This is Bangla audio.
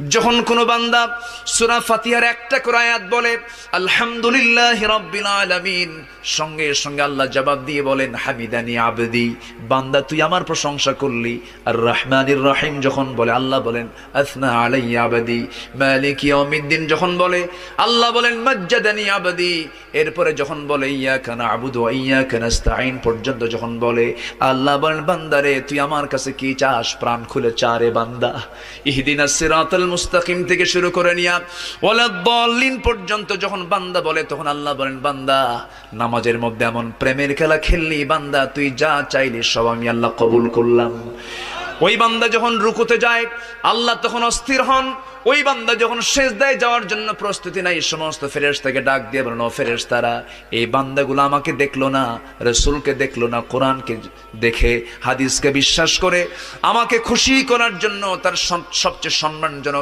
যখন কোনো বান্দা সূরা ফাতিহার একটা করে আয়াত বলে আলহামদুলিল্লাহি রাব্বিল আলামিন, সঙ্গে সঙ্গে আল্লাহ জবাব দিয়ে বলেন হামিদানি আবদি, বান্দা তুই আমার প্রশংসা করলি। আর রহমানির রহিম যখন বলে আল্লাহ বলেন আসনা আলাইয়া আবদি। মালিক ইয়াউমিদ্দিন যখন বলে আল্লাহ বলেন মাজ্জাদানি আবদি। এরপরে যখন বলে ইয়াকা না'বুদু ওয়া ইয়াকা নাস্তাঈন পর্যন্ত যখন বলে আল্লাহ বলেন বান্দারে তুই আমার কাছে কি চাস, প্রাণ খুলে চারে বান্দা। ইহদিনাস সিরাতাল মুস্তাকিম থেকে শুরু করে নিয়া ওয়ালাদ-দাল্লিন পর্যন্ত যখন বান্দা বলে তখন আল্লাহ বলেন বান্দা নামাজের মধ্যে এমন প্রেমের খেলা খেললি বান্দা, তুই যা চাইলি সব আমি আল্লাহ কবুল করলাম। ওই বান্দা যখন রুকুতে যায় আল্লাহ তখন অস্থির হন। ওই বান্দা যখন সিজদায় যাওয়ার জন্য প্রস্তুতি নাই, সমস্ত ফেরেশতাকে ডাক দিয়ে বলেন ও ফেরেশতারা, এই বান্দাগুলো আমাকে দেখলো না, রাসূলকে দেখলো না, কোরআনকে দেখে হাদিসকে বিশ্বাস করে আমাকে খুশি করার জন্য তার সবচেয়ে সম্মানজনক